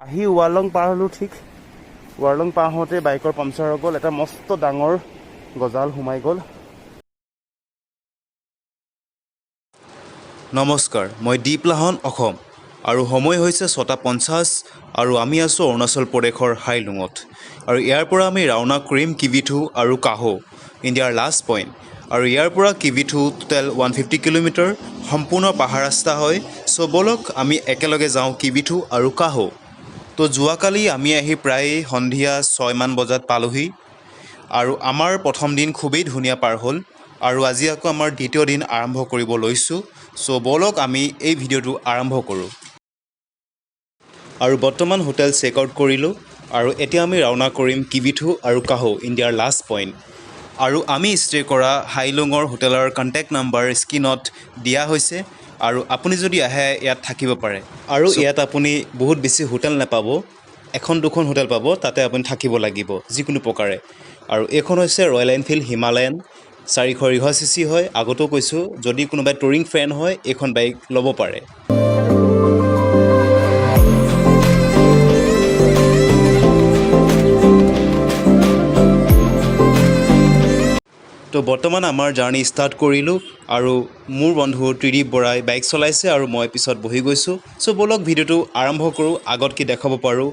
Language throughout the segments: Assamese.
আহি ৱাৰলং পাৰ হ'লোঁ ঠিক ৱাৰলং পাৰ হওঁতে বাইকৰ পামচাৰ হৈ গ'ল এটা মস্ত ডাঙৰ গজাল সোমাই গ'ল নমস্কাৰ মই দীপ লাহন অসম আৰু সময় হৈছে 6:50 আৰু আমি আছোঁ অৰুণাচল প্ৰদেশৰ হাইলুঙত আৰু ইয়াৰ পৰা আমি ৰাওনা কৰিম কিবিথু আৰু কাহো ইণ্ডিয়াৰ লাষ্ট পইণ্ট আৰু ইয়াৰ পৰা কিবিথু টোটেল 150 কিলোমিটাৰ সম্পূৰ্ণ পাহাৰ ৰাস্তা হয় চ' বলক আমি একেলগে যাওঁ কিবিথু আৰু কাহো তো যোৱাকালি আমি আহি প্ৰায় সন্ধিয়া 6 মান বজাত পালোহি আৰু আমাৰ প্ৰথম দিন খুবেই ধুনীয়া পাৰ হ'ল আৰু আজি আকৌ আমাৰ দ্বিতীয় দিন আৰম্ভ কৰিব লৈছোঁ চ' বলক আমি এই ভিডিঅ'টো আৰম্ভ কৰোঁ আৰু বৰ্তমান হোটেল চেক আউট কৰিলোঁ আৰু এতিয়া আমি ৰাওনা কৰিম কিবিথু আৰু কাহো ইণ্ডিয়াৰ লাষ্ট পইণ্ট আৰু আমি ষ্টে কৰা হাইলুঙৰ হোটেলৰ কণ্টেক্ট নাম্বাৰ স্ক্ৰীনত দিয়া হৈছে আৰু আপুনি যদি আহে ইয়াত থাকিব পাৰে আৰু ইয়াত আপুনি বহুত বেছি হোটেল নাপাব এখন দুখন হোটেল পাব তাতে আপুনি থাকিব লাগিব যিকোনো প্ৰকাৰে আৰু এইখন হৈছে ৰয়েল এনফিল্ড হিমালয়ান 400 cc হয় আগতেও কৈছোঁ যদি কোনোবাই টুৰিং ফ্ৰেণ্ড হয় এইখন বাইক ল'ব পাৰে তো বৰ্তমান আমাৰ জাৰ্ণি ষ্টাৰ্ট কৰিলোঁ আৰু মোৰ বন্ধু ত্ৰিদীপ বৰাই বাইক চলাইছে আৰু মই পিছত বহি গৈছোঁ চ' বলক ভিডিঅ'টো আৰম্ভ কৰোঁ আগত কি দেখাব পাৰোঁ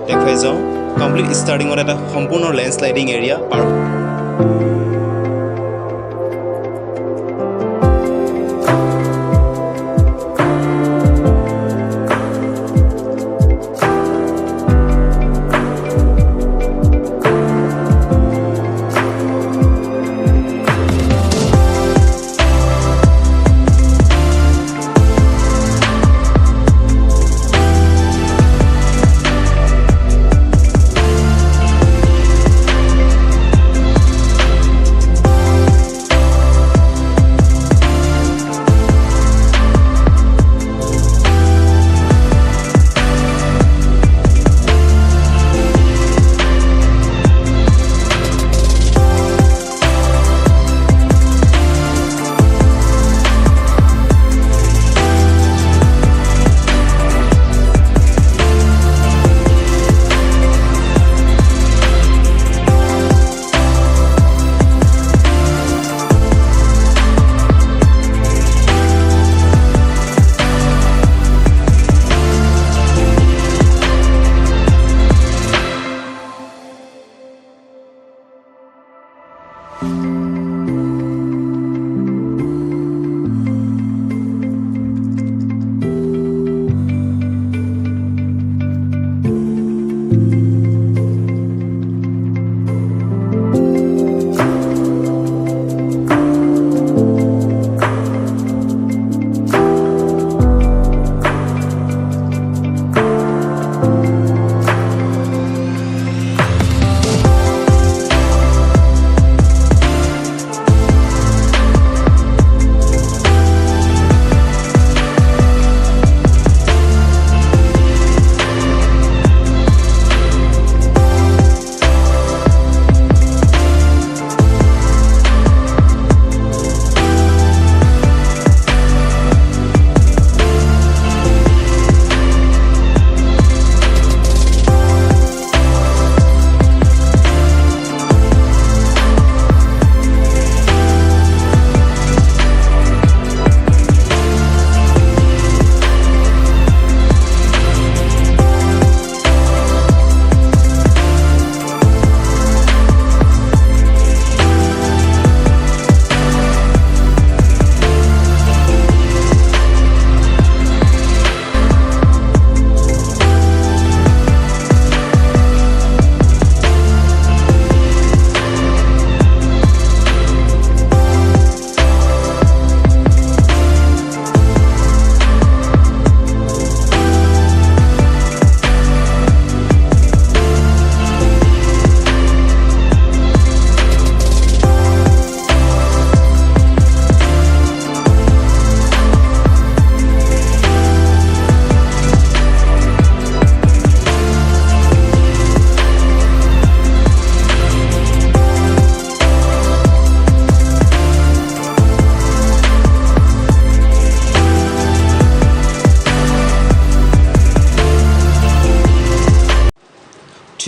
দেখাই যাওঁ কমপ্লিট ষ্টাৰ্টিঙত এটা সম্পূৰ্ণ লেণ্ডশ্লাইডিং এৰিয়া পাৰ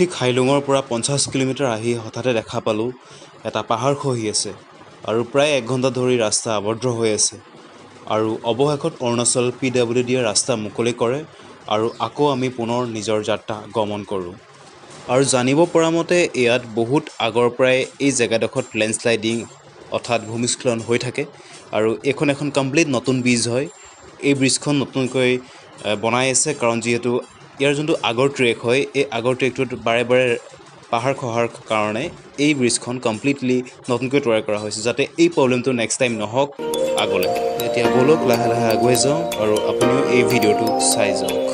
ঠিক হাইলুঙৰ পৰা 50 কিলোমিটাৰ আহি হঠাতে দেখা পালোঁ এটা পাহাৰ খহি আছে আৰু প্ৰায় 1 ঘণ্টা ধৰি ৰাস্তা আবদ্ধ হৈ আছে আৰু অৱশেষত অৰুণাচল PWDয়ে ৰাস্তা মুকলি কৰে আৰু আকৌ আমি পুনৰ নিজৰ যাত্ৰা গমন কৰোঁ। আৰু জানিব পৰা মতে ইয়াত বহুত আগৰ পৰাই এই জেগাডোখৰত লেণ্ডশ্লাইডিং অৰ্থাৎ ভূমিস্খলন হৈ থাকে আৰু এখন কমপ্লিট নতুন ব্ৰিজ হয়। এই ব্ৰিজখন নতুনকৈ বনাই আছে কাৰণ যিহেতু ইয়াৰ যোনটো আগৰ ট্ৰেক হয় এই আগৰ ট্ৰেকটোত বাৰে বাৰে পাহাৰ খহাৰ কাৰণে এই ব্ৰিজখন কমপ্লিটলি নতুনকৈ তৈয়াৰ কৰা হৈছে যাতে এই প্ৰব্লেমটো নেক্সট টাইম নহওক আগলৈ। এতিয়া বলক লাহে লাহে আগুৱাই যাওঁ আৰু আপুনিও এই ভিডিঅ'টো চাই যাওক।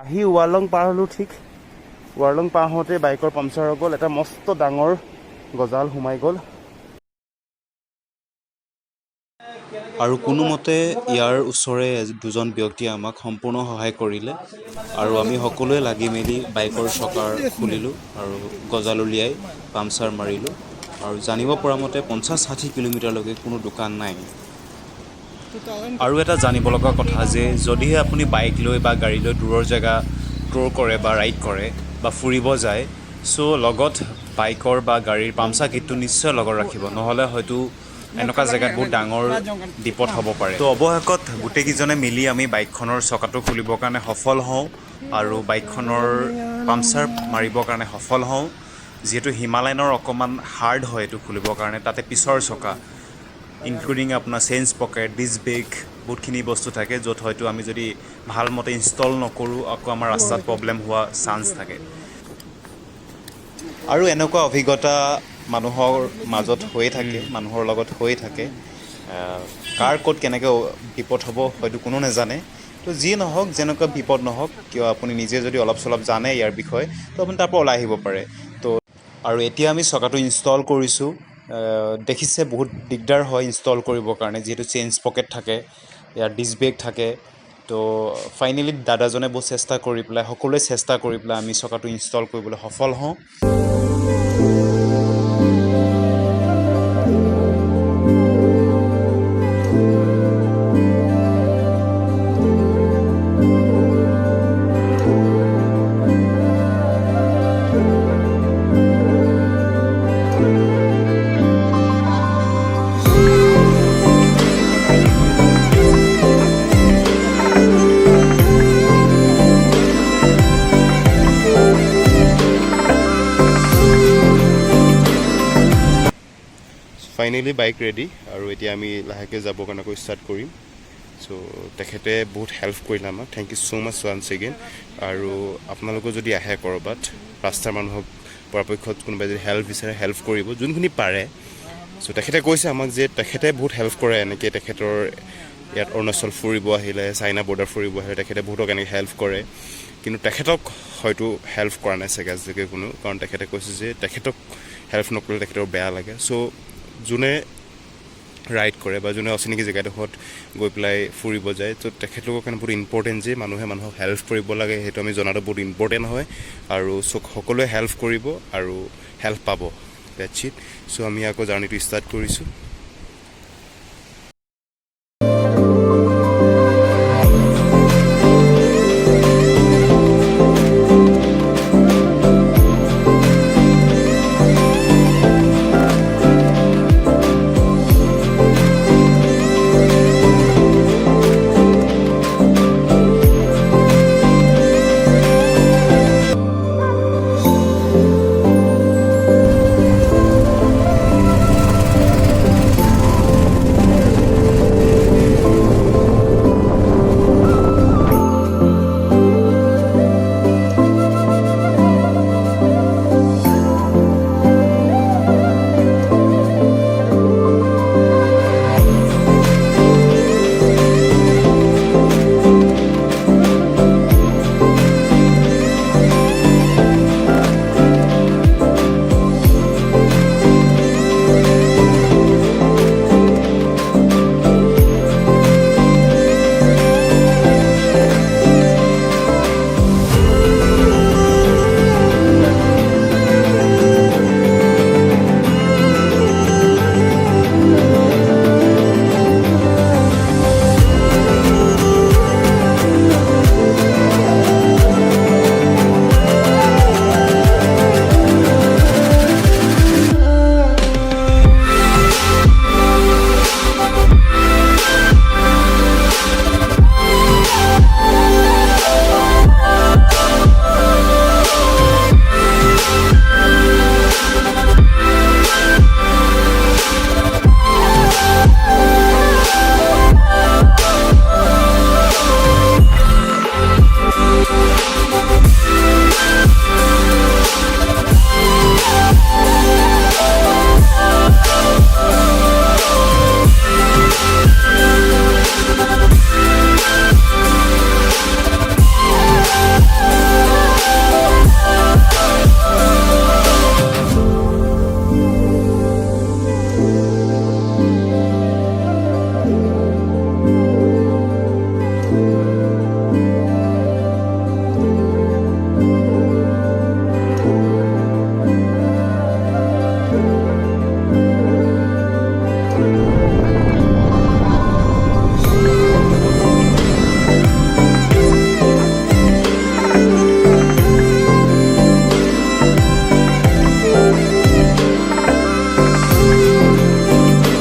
আহি ৱাৰলং পাৰ হ'লোঁ। ঠিক ৱাৰলং পাৰ হওঁতে বাইকৰ পামচাৰ হৈ গ'ল, এটা মস্ত ডাঙৰ গজাল সোমাই গ'ল। আৰু কোনোমতে ইয়াৰ ওচৰে দুজন ব্যক্তিয়ে আমাক সম্পূৰ্ণ সহায় কৰিলে আৰু আমি সকলোৱে লাগি মেলি বাইকৰ চকাৰ খুলিলোঁ আৰু গজাল উলিয়াই পামচাৰ মাৰিলোঁ। আৰু জানিব পৰা মতে 50-60 কিলোমিটাৰলৈকে কোনো দোকান নাই। আৰু এটা জানিব লগা কথা যে যদিহে আপুনি বাইক লৈ বা গাড়ী লৈ দূৰৰ জেগা ট্যুৰ কৰে বা ৰাইড কৰে বা ফুৰিব যায়, চ' লগত বাইকৰ বা গাড়ীৰ পামচাৰ কিটটো নিশ্চয় লগত ৰাখিব, নহ'লে হয়তো এনেকুৱা জেগাত বহুত ডাঙৰ বিপদ হ'ব পাৰে। তো অৱশেষত গোটেইকেইজনে মিলি আমি বাইকখনৰ চকাটো খুলিবৰ কাৰণে সফল হওঁ আৰু বাইকখনৰ পামচাৰ মাৰিবৰ কাৰণে সফল হওঁ। যিহেতু হিমালয়ানৰ অকণমান হাৰ্ড হয় এইটো খুলিবৰ কাৰণে, তাতে পিছৰ চকা ইনক্লুডিং আপোনাৰ চেঞ্জ পকেট, ডিছ ব্ৰেক, বহুতখিনি বস্তু থাকে য'ত হয়তো আমি যদি ভালমতে ইনষ্টল নকৰোঁ আকৌ আমাৰ ৰাস্তাত প্ৰব্লেম হোৱা চান্স থাকে। আৰু এনেকুৱা অভিজ্ঞতা মানুহৰ মাজত হৈয়ে থাকে, মানুহৰ লগত হৈয়ে থাকে। কাৰ ক'ত কেনেকৈ বিপদ হ'ব হয়তো কোনো নাজানে। তো যিয়ে নহওক, যেনেকুৱা বিপদ নহওক কিয়, আপুনি নিজে যদি অলপ চলপ জানে ইয়াৰ বিষয়ে, তো আপুনি তাৰ পৰা ওলাই আহিব পাৰে। তো আৰু এতিয়া আমি চকাটো ইনষ্টল কৰিছোঁ। দেখিছে বহুত দিগদাৰ হয় ইনষ্টল কৰিবৰ কাৰণে, যিহেতু চেইন পকেট থাকে, ইয়াৰ ডিস্ক ব্ৰেক থাকে। তো ফাইনেলি দাদাজনে বহুত চেষ্টা কৰি পেলাই, সকলোৱে চেষ্টা কৰি পেলাই আমি চকাটো ইনষ্টল কৰিবলৈ সফল হওঁ। ফাইনেলি বাইক ৰেডি, আৰু এতিয়া আমি লাহেকৈ যাবৰ কাৰণে ষ্টাৰ্ট কৰিম। চ' তেখেতে বহুত হেল্প কৰিলে আমাক, thank you so' much once again. আৰু আপোনালোকে যদি আহে ক'ৰবাত, ৰাস্তাৰ মানুহক পৰাপক্ষত কোনোবাই যদি হেল্প বিচাৰে, হেল্প কৰিব যোনখিনি পাৰে। চ' তেখেতে কৈছে আমাক যে তেখেতে বহুত হেল্প কৰে, এনেকৈ তেখেতৰ ইয়াত অৰুণাচল ফুৰিব আহিলে, চাইনা বৰ্ডাৰ ফুৰিব আহিলে তেখেতে বহুতক এনেকৈ হেল্প কৰে। কিন্তু তেখেতক হয়তো হেল্প কৰা নাই চাগে আজিলৈকে কোনো, কাৰণ তেখেতে কৈছে যে তেখেতক হেল্প নকৰিলে তেখেতৰ বেয়া লাগে। চ' যোনে ৰাইড কৰে বা যোনে অচিনাকি জেগাডোখৰত গৈ পেলাই ফুৰিব যায়, তো তেখেতলোকৰ কাৰণে বহুত ইম্পৰ্টেণ্ট যে মানুহে মানুহক হেল্প কৰিব লাগে, সেইটো আমি জনাটো বহুত ইম্পৰ্টেণ্ট হয়। আৰু সকলোৱে হেল্প কৰিব আৰু হেল্প পাব, ডেটছ ইট। চ' আমি আকৌ জাৰ্ণিটো ষ্টাৰ্ট কৰিছোঁ।